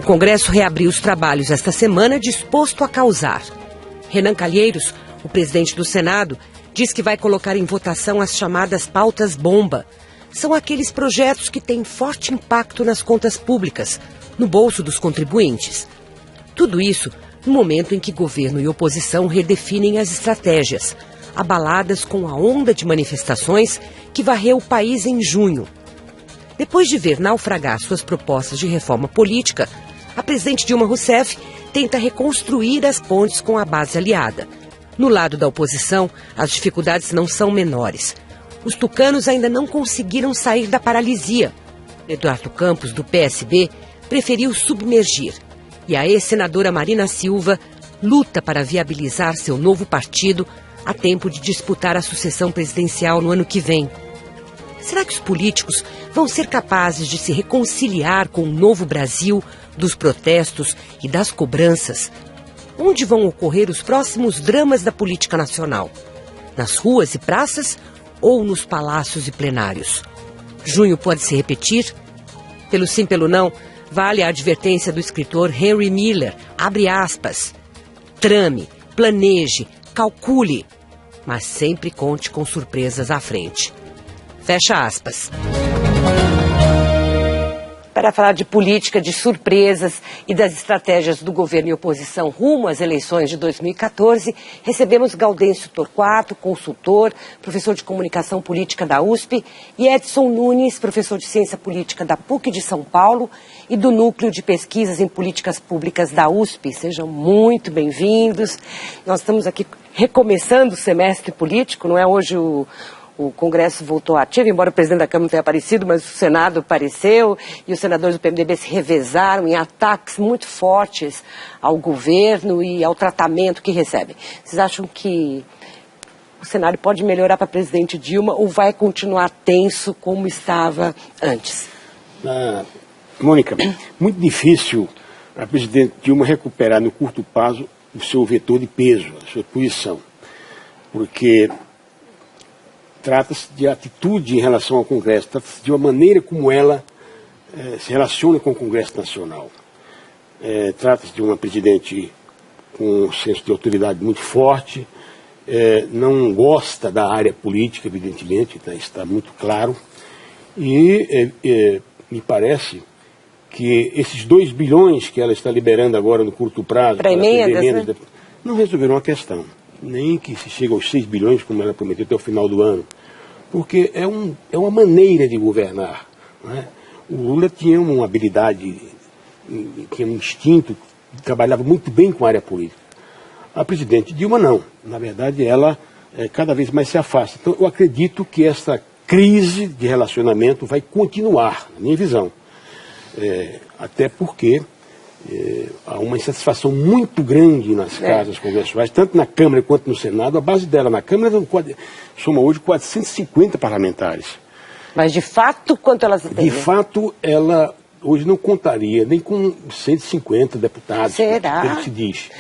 O Congresso reabriu os trabalhos esta semana disposto a causar. Renan Calheiros, o presidente do Senado, diz que vai colocar em votação as chamadas pautas bomba. São aqueles projetos que têm forte impacto nas contas públicas, no bolso dos contribuintes. Tudo isso no momento em que governo e oposição redefinem as estratégias, abaladas com a onda de manifestações que varreu o país em junho. Depois de ver naufragar suas propostas de reforma política, a presidente Dilma Rousseff tenta reconstruir as pontes com a base aliada. No lado da oposição, as dificuldades não são menores. Os tucanos ainda não conseguiram sair da paralisia. Eduardo Campos, do PSB, preferiu submergir. E a ex-senadora Marina Silva luta para viabilizar seu novo partido a tempo de disputar a sucessão presidencial no ano que vem. Será que os políticos vão ser capazes de se reconciliar com o novo Brasil dos protestos e das cobranças? Onde vão ocorrer os próximos dramas da política nacional? Nas ruas e praças ou nos palácios e plenários? Junho pode se repetir? Pelo sim, pelo não, vale a advertência do escritor Henry Miller, abre aspas, trame, planeje, calcule, mas sempre conte com surpresas à frente. Fecha aspas. Para falar de política, de surpresas e das estratégias do governo e oposição rumo às eleições de 2014, recebemos Gaudêncio Torquato, consultor, professor de comunicação política da USP, e Edson Nunes, professor de ciência política da PUC de São Paulo e do Núcleo de Pesquisas em Políticas Públicas da USP. Sejam muito bem-vindos. Nós estamos aqui recomeçando o semestre político, não é? Hoje o Congresso voltou ativo, embora o presidente da Câmara não tenha aparecido, mas o Senado apareceu e os senadores do PMDB se revezaram em ataques muito fortes ao governo e ao tratamento que recebem. Vocês acham que o cenário pode melhorar para a presidente Dilma ou vai continuar tenso como estava antes? Mônica, muito difícil a presidente Dilma recuperar no curto prazo o seu vetor de peso, a sua posição, porque trata-se de atitude em relação ao Congresso, trata-se de uma maneira como ela se relaciona com o Congresso Nacional. Trata-se de uma presidente com um senso de autoridade muito forte, não gosta da área política, evidentemente, está muito claro, e me parece que esses 2 bilhões que ela está liberando agora no curto prazo para emendas, né? Não resolveram a questão. Nem que se chegue aos 6 bilhões, como ela prometeu, até o final do ano. Porque é uma maneira de governar. Não é? O Lula tinha uma habilidade, tinha um instinto, trabalhava muito bem com a área política. A presidente Dilma não. Na verdade, ela cada vez mais se afasta. Então, eu acredito que essa crise de relacionamento vai continuar, na minha visão. Até porque há uma insatisfação muito grande nas casas congressuais, tanto na Câmara quanto no Senado. A base dela na Câmara soma hoje 450 parlamentares. Mas de fato, quanto elas têm? De fato, ela hoje não contaria nem com 150 deputados, pelo que se diz.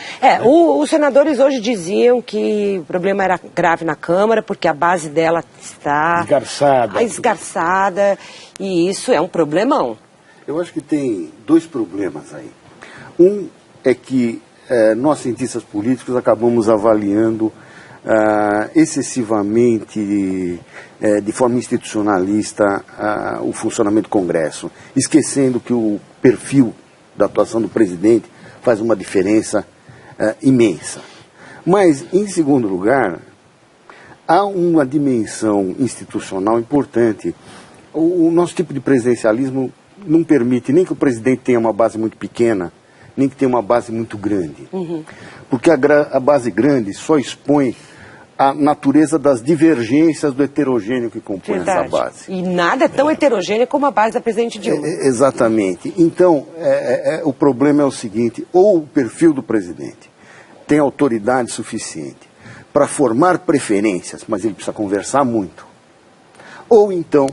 Os senadores hoje diziam que o problema era grave na Câmara, porque a base dela está esgarçada, e isso é um problemão. Eu acho que tem 2 problemas aí. Um é que nós, cientistas políticos, acabamos avaliando excessivamente, de forma institucionalista, o funcionamento do Congresso, esquecendo que o perfil da atuação do presidente faz uma diferença imensa. Mas, em segundo lugar, há uma dimensão institucional importante. O nosso tipo de presidencialismo não permite nem que o presidente tenha uma base muito pequena, nem que tenha uma base muito grande. Porque a base grande só expõe a natureza das divergências do heterogêneo que compõe essa base. E nada é tão heterogêneo como a base da presidente Dilma. Exatamente. Então, o problema é o seguinte: ou o perfil do presidente tem autoridade suficiente para formar preferências, mas ele precisa conversar muito, ou então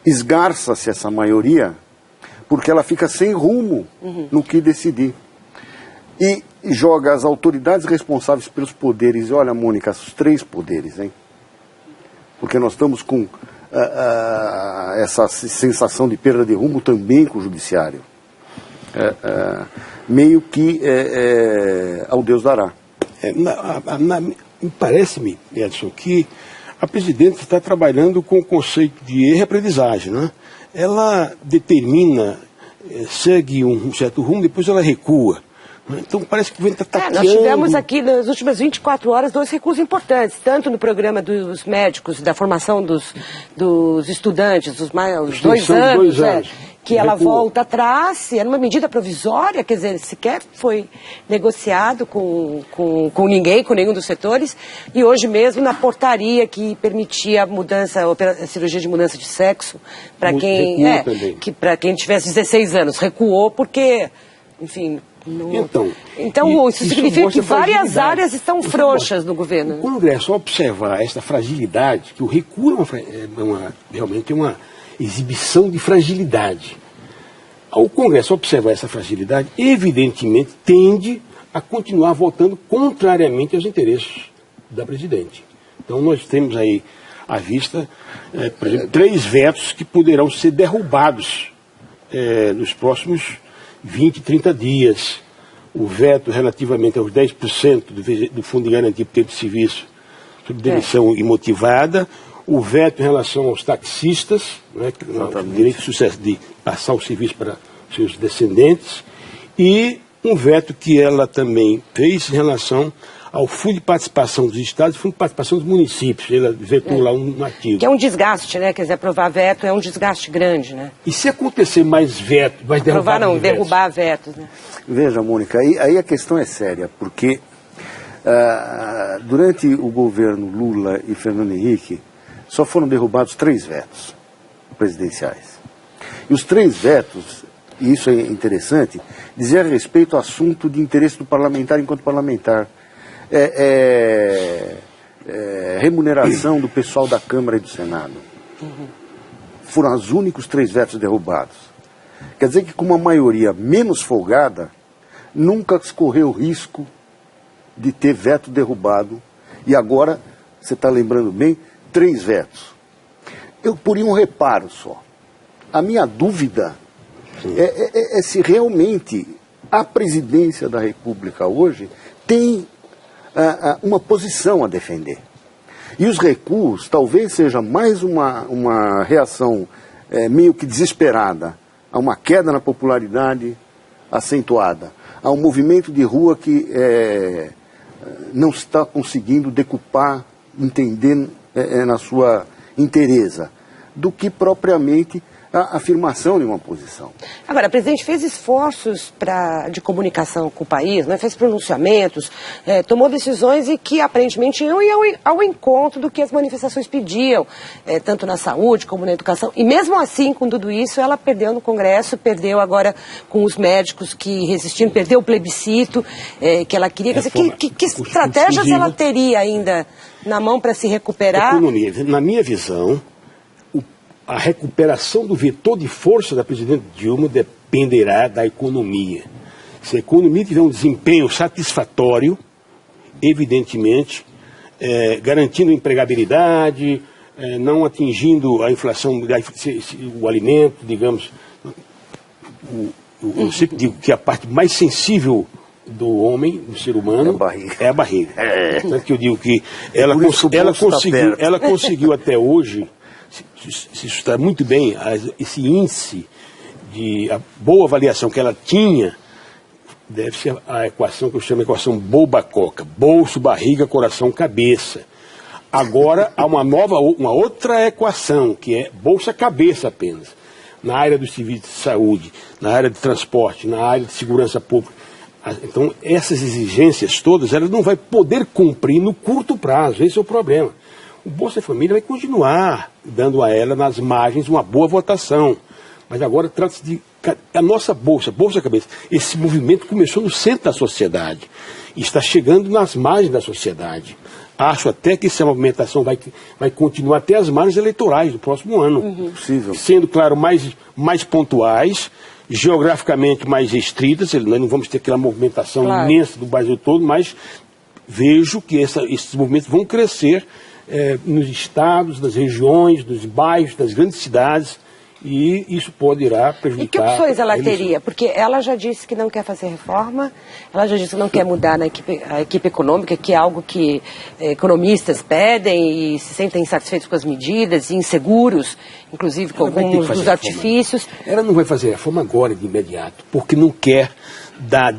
esgarça-se essa maioria porque ela fica sem rumo no que decidir. E joga as autoridades responsáveis pelos poderes. E olha, Mônica, os 3 poderes, hein? Porque nós estamos com essa sensação de perda de rumo também com o judiciário. meio que ao Deus dará. Parece-me, Edson, que a presidente está trabalhando com o conceito de reaprendizagem, né? Ela determina, segue um certo rumo, depois ela recua. Então parece que o governo está tateando. Nós tivemos aqui nas últimas 24 horas 2 recuos importantes, tanto no programa dos médicos, da formação dos estudantes, os 2 anos, que ela volta atrás, era uma medida provisória, quer dizer, sequer foi negociado com ninguém, com nenhum dos setores, e hoje mesmo na portaria que permitia a cirurgia de mudança de sexo para quem tivesse 16 anos, recuou porque, enfim... Então isso significa que várias áreas estão frouxas no governo. O Congresso, ao observar essa fragilidade, que o recuo realmente é uma exibição de fragilidade. Ao Congresso observar essa fragilidade, evidentemente tende a continuar votando contrariamente aos interesses da presidente. Então nós temos aí à vista, por exemplo, 3 vetos que poderão ser derrubados nos próximos 20, 30 dias. O veto relativamente aos 10% do Fundo de Garantia por Tempo de Serviço sobre demissão imotivada, o veto em relação aos taxistas, né, o direito de sucesso de passar o serviço para seus descendentes, e um veto que ela também fez em relação ao Fundo de Participação dos Estados e Fundo de Participação dos Municípios. Ela vetou lá um artigo. Que é um desgaste, né? Quer dizer, aprovar veto é um desgaste grande, né? E se acontecer mais veto, vai derrubar derrubar vetos, né? Veja, Mônica, aí a questão é séria, porque durante o governo Lula e Fernando Henrique, só foram derrubados 3 vetos presidenciais. E os 3 vetos, e isso é interessante, diziam a respeito ao assunto de interesse do parlamentar enquanto parlamentar. Remuneração do pessoal da Câmara e do Senado. Foram os únicos 3 vetos derrubados. Quer dizer que com uma maioria menos folgada, nunca se correu o risco de ter veto derrubado. E agora, você está lembrando bem, 3 vetos. Eu poria um reparo só. A minha dúvida é se realmente a presidência da República hoje tem uma posição a defender. E os recuos talvez seja mais uma reação meio que desesperada a uma queda na popularidade acentuada, a um movimento de rua que não está conseguindo decupar, entender na sua inteireza, do que propriamente a afirmação de uma posição. Agora, o presidente fez esforços de comunicação com o país, né? Fez pronunciamentos, tomou decisões e que aparentemente iam ao encontro do que as manifestações pediam, tanto na saúde como na educação. E mesmo assim, com tudo isso, ela perdeu no Congresso, perdeu agora com os médicos que resistiram, perdeu o plebiscito que ela queria. Que estratégias ela teria ainda na mão para se recuperar? Economia. Na minha visão, a recuperação do vetor de força da presidente Dilma dependerá da economia. Se a economia tiver um desempenho satisfatório, evidentemente, garantindo empregabilidade, não atingindo a inflação, o alimento, digamos, eu sempre digo que a parte mais sensível do homem, do ser humano, é a barriga. Tanto que eu digo que ela conseguiu até hoje se está muito bem, esse índice de boa avaliação que ela tinha, deve ser a equação que eu chamo de equação Boubacoca, bolso, barriga, coração, cabeça. Agora há uma outra equação, que é bolsa-cabeça apenas, na área dos serviços de saúde, na área de transporte, na área de segurança pública. Então essas exigências todas, ela não vai poder cumprir no curto prazo, esse é o problema. O Bolsa Família vai continuar dando a ela, nas margens, uma boa votação. Mas agora trata-se de a nossa Bolsa Cabeça. Esse movimento começou no centro da sociedade e está chegando nas margens da sociedade. Acho até que essa movimentação vai continuar até as margens eleitorais do próximo ano. Possível. Sendo, claro, mais pontuais, geograficamente mais restritas. Nós não vamos ter aquela movimentação imensa do Brasil todo, mas vejo que esses movimentos vão crescer nos estados, nas regiões, nos bairros, nas grandes cidades, E isso irá prejudicar... E que opções ela teria? Porque ela já disse que não quer fazer reforma, ela já disse que não quer mudar a equipe econômica, que é algo que economistas pedem e se sentem insatisfeitos com as medidas, e inseguros, inclusive com alguns dos artifícios. Ela não vai fazer reforma agora, de imediato, porque não quer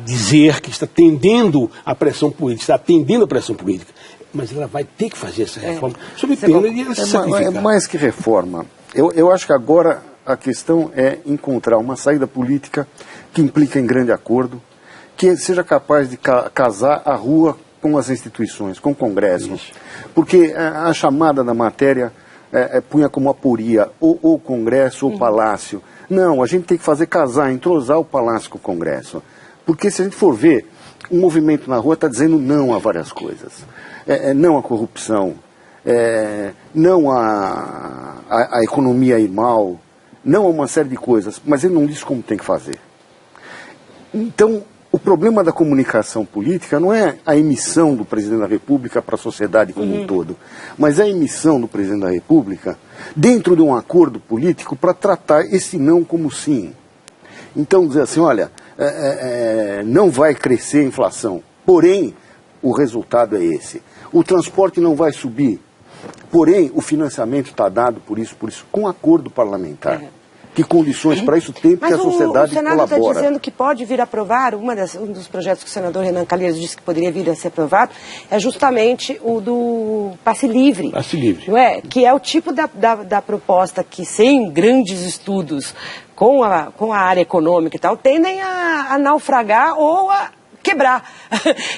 dizer que está atendendo a pressão política, mas ela vai ter que fazer essa reforma, sob pena de ela se sacrificar. É mais que reforma. Eu acho que agora a questão é encontrar uma saída política que implica em grande acordo, que seja capaz de casar a rua com as instituições, com o Congresso. Isso. Porque a chamada da matéria punha como aporia ou o Congresso ou o Palácio. Não, a gente tem que fazer casar, entrosar o Palácio com o Congresso. Porque se a gente for ver, o movimento na rua está dizendo não a várias coisas. Não à corrupção, não à economia ir mal, não a uma série de coisas, mas ele não diz como tem que fazer. Então, o problema da comunicação política não é a emissão do presidente da República para a sociedade como um todo, mas é a emissão do presidente da República dentro de um acordo político para tratar esse não como sim. Então, dizer assim, olha, não vai crescer a inflação, porém, o resultado é esse. O transporte não vai subir, porém, o financiamento está dado por isso, com acordo parlamentar. Que condições para isso tem, porque a sociedade colabora. O Senado está dizendo que pode vir a aprovar, um dos projetos que o senador Renan Calheiros disse que poderia vir a ser aprovado, é justamente o do passe livre. Passe livre. Não é? Que é o tipo da proposta que, sem grandes estudos com a área econômica e tal, tendem a naufragar ou a quebrar,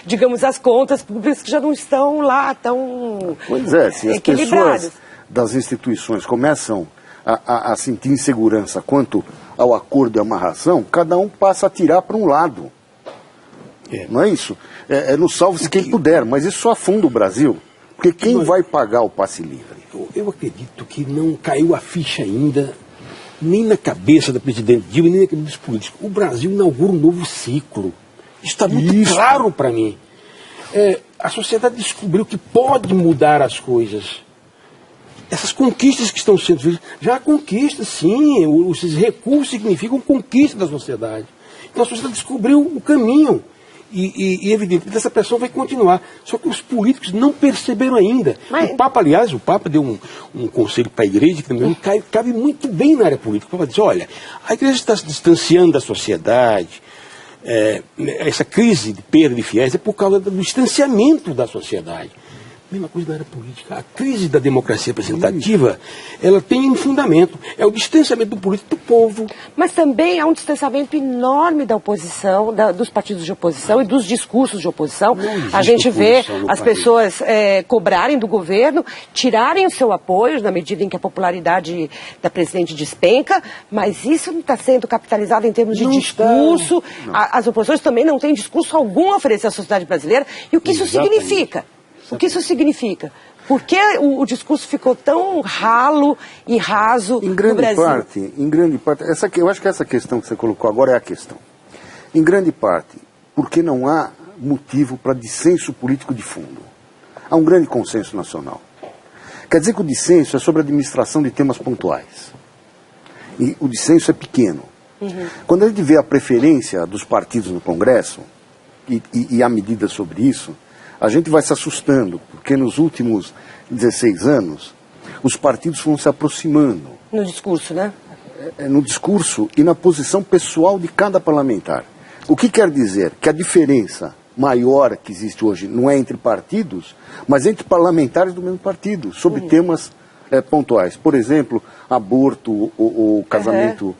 digamos, as contas públicas que já não estão lá tão Pois é, se as pessoas das instituições começam a sentir insegurança quanto ao acordo e amarração, cada um passa a tirar para um lado. Não é isso? No salve-se quem puder, mas isso só afunda o Brasil. Porque quem vai pagar o passe livre? Eu acredito que não caiu a ficha ainda, nem na cabeça da presidente Dilma, nem na cabeça dos políticos. O Brasil inaugura um novo ciclo. Isso está muito claro para mim. A sociedade descobriu que pode mudar as coisas. Essas conquistas que estão sendo feitas, já há conquistas, sim, esses recursos significam conquista da sociedade. Então a sociedade descobriu o caminho e evidentemente essa pressão vai continuar. Só que os políticos não perceberam ainda. Mas... O Papa deu um conselho para a igreja que também cabe muito bem na área política. O Papa diz, olha, a igreja está se distanciando da sociedade, essa crise de perda de fiéis é por causa do distanciamento da sociedade. Mesma coisa na área política. A crise da democracia representativa, ela tem um fundamento. É o distanciamento do político do povo. Mas também há um distanciamento enorme da oposição, dos partidos de oposição e dos discursos de oposição. A gente vê as pessoas cobrarem do governo, tirarem o seu apoio na medida em que a popularidade da presidente despenca, mas isso não está sendo capitalizado em termos de discurso. As oposições também não têm discurso algum a oferecer à sociedade brasileira. E o que isso significa? O que isso significa? Por que o discurso ficou tão ralo e raso no Brasil? Em grande parte, eu acho que essa questão que você colocou agora é a questão. Em grande parte, porque não há motivo para dissenso político de fundo. Há um grande consenso nacional. Quer dizer que o dissenso é sobre a administração de temas pontuais. E o dissenso é pequeno. Quando a gente vê a preferência dos partidos no Congresso, e há medidas sobre isso, a gente vai se assustando, porque nos últimos 16 anos, os partidos vão se aproximando. No discurso, né? No discurso e na posição pessoal de cada parlamentar. O que quer dizer? Que a diferença maior que existe hoje não é entre partidos, mas entre parlamentares do mesmo partido, sobre temas pontuais. Por exemplo, aborto, o casamento...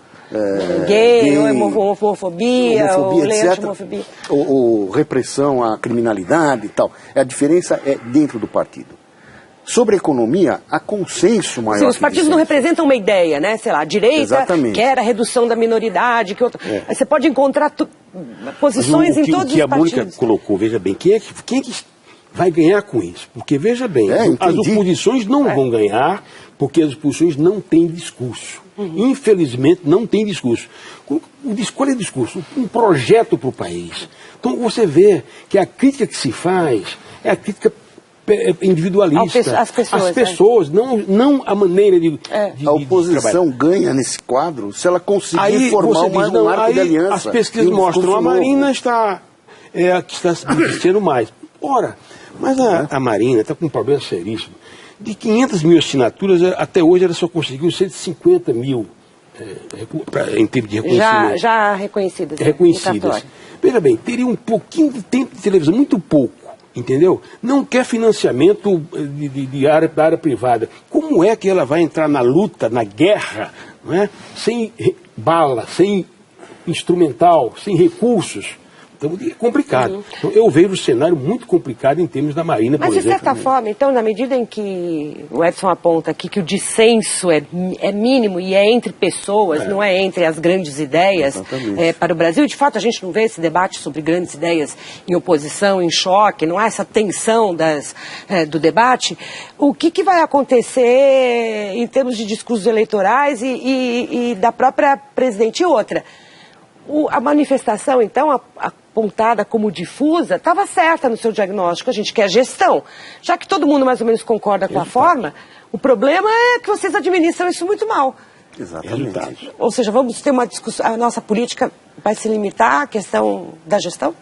gay, homofobia, lei anti-homofobia. Ou repressão à criminalidade e tal. A diferença é dentro do partido. Sobre a economia, há consenso maior. Sim, os partidos não representam uma ideia, né? Sei lá, a direita quer a redução da minoridade. Você pode encontrar posições em todos os partidos. O que a Mônica colocou, veja bem, quem é que vai ganhar com isso? Porque, veja bem, as oposições não vão ganhar porque as oposições não têm discurso. Infelizmente, não tem discurso. Qual é o discurso? Um projeto para o país. Então, você vê que a crítica que se faz é a crítica individualista. As pessoas, não a maneira de a oposição ganha nesse quadro se ela conseguir formar um arco de aliança. As pesquisas mostram a Marina está que está se beneficiando mais. Ora, mas a Marina está com um problema seríssimo. De 500 mil assinaturas, até hoje ela só conseguiu 150 mil em termos de reconhecimento. Já reconhecidas. Reconhecidas. Veja bem, teria um pouquinho de tempo de televisão, muito pouco, entendeu? Não quer financiamento da área privada. Como é que ela vai entrar na luta, na guerra, não é? Sem bala, sem instrumental, sem recursos? Então é complicado. Então, eu vejo o cenário muito complicado em termos da Marina, por exemplo. Mas, de certa forma, então, na medida em que o Edson aponta aqui que o dissenso é mínimo e é entre pessoas, não é entre as grandes ideias para o Brasil, de fato a gente não vê esse debate sobre grandes ideias em oposição, em choque, não há essa tensão do debate, o que vai acontecer em termos de discursos eleitorais e da própria presidente? E outra, a manifestação, então, apontada como difusa, estava certa no seu diagnóstico. A gente quer gestão. Já que todo mundo mais ou menos concorda com a forma, o problema é que vocês administram isso muito mal. Exatamente. Ou seja, vamos ter uma discussão, a nossa política vai se limitar à questão da gestão,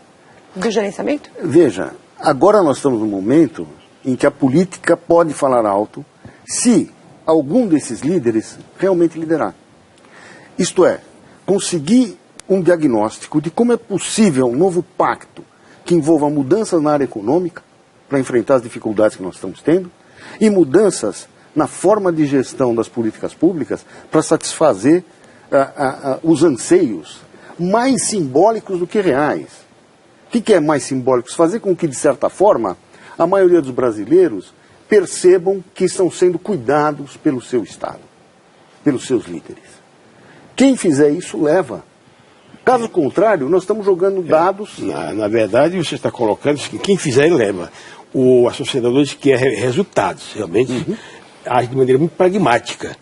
do gerenciamento? Veja, agora nós estamos num momento em que a política pode falar alto se algum desses líderes realmente liderar. Isto é, conseguir um diagnóstico de como é possível um novo pacto que envolva mudanças na área econômica para enfrentar as dificuldades que nós estamos tendo e mudanças na forma de gestão das políticas públicas para satisfazer os anseios mais simbólicos do que reais. O que é mais simbólico? Fazer com que, de certa forma, a maioria dos brasileiros percebam que estão sendo cuidados pelo seu Estado, pelos seus líderes. Quem fizer isso leva. Caso contrário, nós estamos jogando dados... Na verdade, você está colocando que quem fizer, ele leva. A sociedade hoje quer resultados, realmente, age de maneira muito pragmática.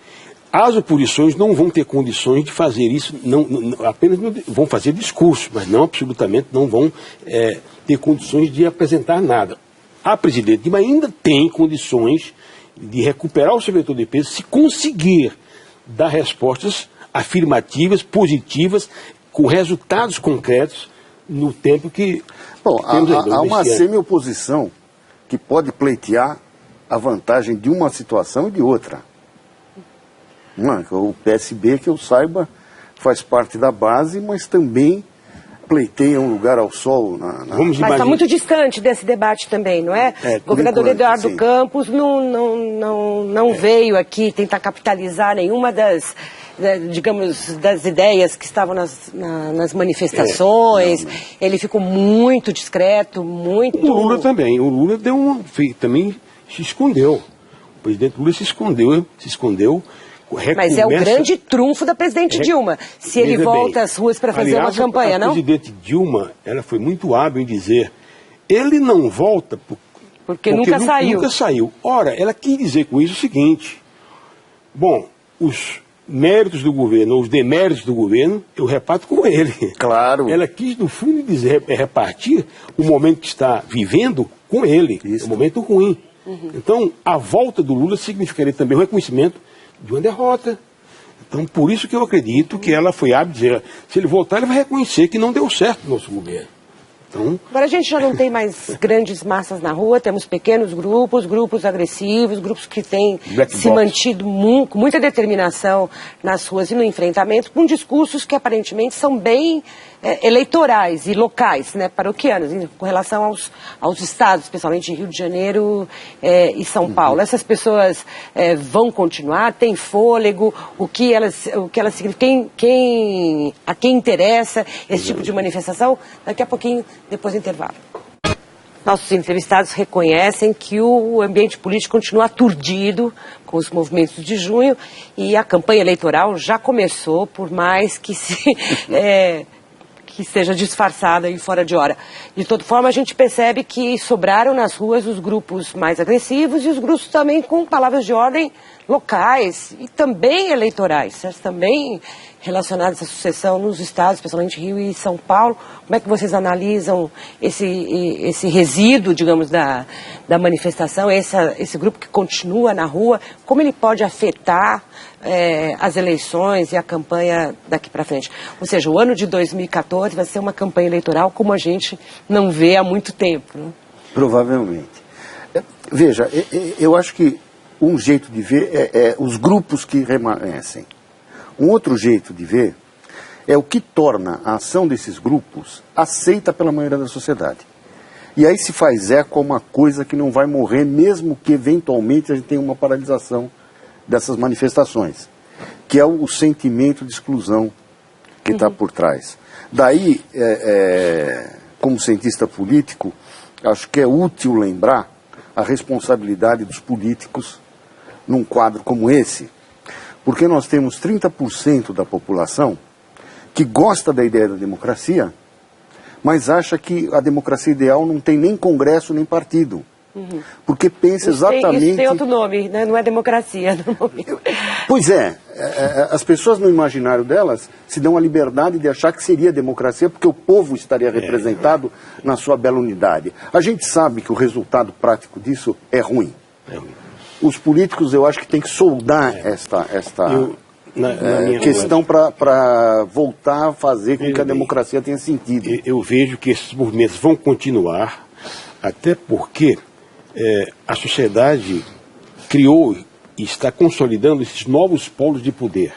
As oposições não vão ter condições de fazer isso, apenas vão fazer discurso, mas não absolutamente não vão ter condições de apresentar nada. A presidente Dilma ainda tem condições de recuperar o seu vetor de peso se conseguir dar respostas afirmativas, positivas, com resultados concretos no tempo que... Bom, há uma semi-oposição que pode pleitear a vantagem de uma situação e de outra. O PSB, que eu saiba, faz parte da base, mas também pleiteia um lugar ao sol. Mas está muito distante desse debate também, não é? O governador Eduardo Campos não veio aqui tentar capitalizar nenhuma das ideias que estavam nas manifestações. Ele ficou muito discreto, muito... O Lula também. O Lula também se escondeu. O presidente Lula se escondeu. Mas é o grande trunfo da presidente Dilma. Se ele volta às ruas para fazer uma campanha, não? A presidente Dilma, ela foi muito hábil em dizer, ele não volta porque nunca saiu. Ora, ela quis dizer com isso o seguinte, bom, os méritos do governo, ou os deméritos do governo, eu reparto com ele. Claro. Ela quis, no fundo, dizer, repartir o momento que está vivendo com ele. Um momento ruim. Então, a volta do Lula significaria também o reconhecimento de uma derrota. Então, por isso que eu acredito que ela foi hábil de dizer, se ele voltar, ele vai reconhecer que não deu certo o nosso governo. Então... Agora a gente já não tem mais grandes massas na rua, temos pequenos grupos agressivos, grupos que têm se mantido com muita determinação nas ruas e no enfrentamento, com discursos que aparentemente são bem eleitorais e locais, né, paroquianos, com relação aos estados, especialmente Rio de Janeiro e São Paulo. Essas pessoas vão continuar, têm fôlego, o que elas significam, a quem interessa esse tipo de manifestação, daqui a pouquinho, depois do intervalo. Nossos entrevistados reconhecem que o ambiente político continua aturdido com os movimentos de junho e a campanha eleitoral já começou, por mais que que seja disfarçada e fora de hora. De toda forma, a gente percebe que sobraram nas ruas os grupos mais agressivos e os grupos também com palavras de ordem locais e também eleitorais, certo? Também relacionadas à sucessão nos estados, especialmente Rio e São Paulo. Como é que vocês analisam esse resíduo, digamos, da manifestação, esse grupo que continua na rua, como ele pode afetar as eleições e a campanha daqui para frente? Ou seja, o ano de 2014 vai ser uma campanha eleitoral como a gente não vê há muito tempo, né? Provavelmente. Veja, eu acho que um jeito de ver é os grupos que remanescem. Um outro jeito de ver é o que torna a ação desses grupos aceita pela maioria da sociedade. E aí se faz eco a uma coisa que não vai morrer, mesmo que eventualmente a gente tenha uma paralisação dessas manifestações, que é o sentimento de exclusão que está por trás. Daí, como cientista político, acho que é útil lembrar a responsabilidade dos políticos num quadro como esse, porque nós temos 30% da população que gosta da ideia da democracia, mas acha que a democracia ideal não tem nem congresso nem partido. Porque pensa exatamente... Isso tem outro nome, né? Não é democracia. Pois é, as pessoas no imaginário delas se dão a liberdade de achar que seria democracia porque o povo estaria representado na sua bela unidade. A gente sabe que o resultado prático disso é ruim. Os políticos, eu acho que tem que soldar esta questão para voltar a fazer com que a democracia tenha sentido. Eu vejo que esses movimentos vão continuar, até porque a sociedade criou e está consolidando esses novos polos de poder.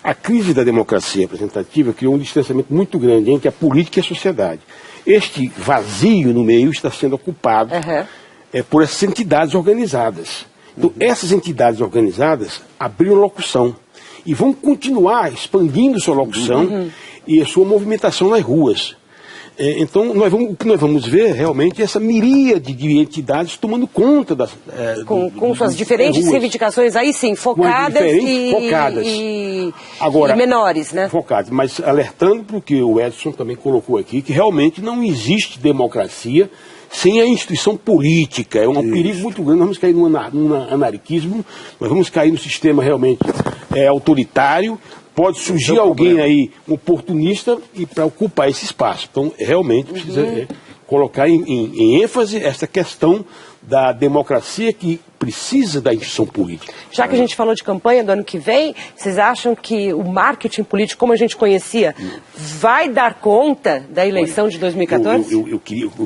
A crise da democracia representativa criou um distanciamento muito grande entre a política e a sociedade. Este vazio no meio está sendo ocupado por essas entidades organizadas. Então, essas entidades organizadas abriram locução e vão continuar expandindo sua locução e a sua movimentação nas ruas. Então, o que nós vamos ver realmente é essa miríade de entidades tomando conta das... com suas diferentes reivindicações, aí sim, focadas e menores, né? Focadas, mas alertando para o que o Edson também colocou aqui, que realmente não existe democracia sem a instituição política. É um perigo muito grande, nós vamos cair num anarquismo, nós vamos cair num sistema realmente autoritário. Pode surgir alguém aí, um oportunista, e para ocupar esse espaço. Então, realmente, precisa colocar em ênfase essa questão da democracia que precisa da instituição política. Já que a gente falou de campanha do ano que vem, vocês acham que o marketing político, como a gente conhecia, vai dar conta da eleição de 2014? Eu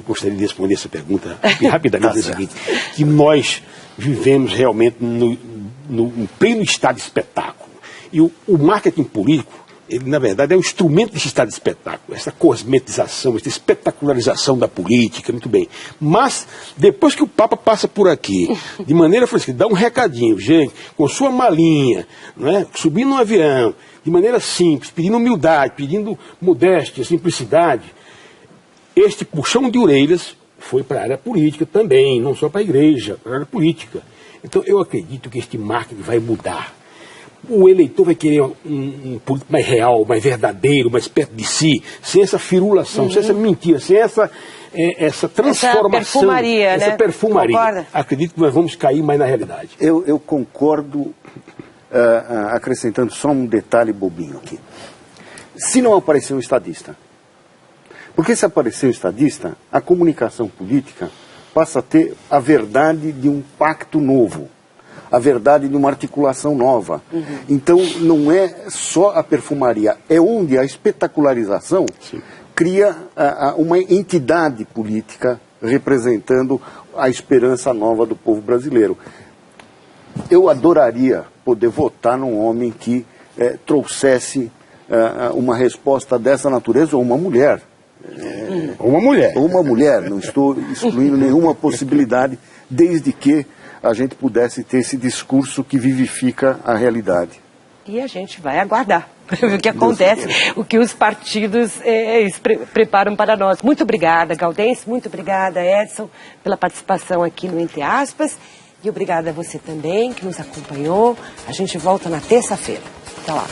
gostaria de responder essa pergunta rapidamente. Seguinte, que nós vivemos realmente no pleno estado de espetáculo. E o marketing político, ele na verdade é um instrumento desse estado de espetáculo, essa cosmetização, essa espetacularização da política, muito bem. Mas, depois que o Papa passa por aqui, de maneira fresca, dá um recadinho, gente, com sua malinha, né, subindo no avião, de maneira simples, pedindo humildade, pedindo modéstia, simplicidade, este puxão de orelhas foi para a área política também, não só para a igreja, para a área política. Então, eu acredito que este marketing vai mudar. O eleitor vai querer um político mais real, mais verdadeiro, mais perto de si, sem essa firulação, sem essa mentira, sem essa transformação, essa perfumaria. Concorda? Acredito que nós vamos cair mais na realidade. Eu concordo, acrescentando só um detalhe bobinho aqui. Se não aparecer um estadista, porque se aparecer um estadista, a comunicação política passa a ter a verdade de um pacto novo, a verdade de uma articulação nova. Então, não é só a perfumaria, é onde a espetacularização cria uma entidade política representando a esperança nova do povo brasileiro. Eu adoraria poder votar num homem que trouxesse uma resposta dessa natureza, ou uma mulher. Ou uma mulher. Ou uma mulher, não estou excluindo nenhuma possibilidade, desde que a gente pudesse ter esse discurso que vivifica a realidade. E a gente vai aguardar para ver o que acontece, o que os partidos preparam para nós. Muito obrigada, Gaudêncio, muito obrigada, Edson, pela participação aqui no Entre Aspas, e obrigada a você também que nos acompanhou. A gente volta na terça-feira. Até lá.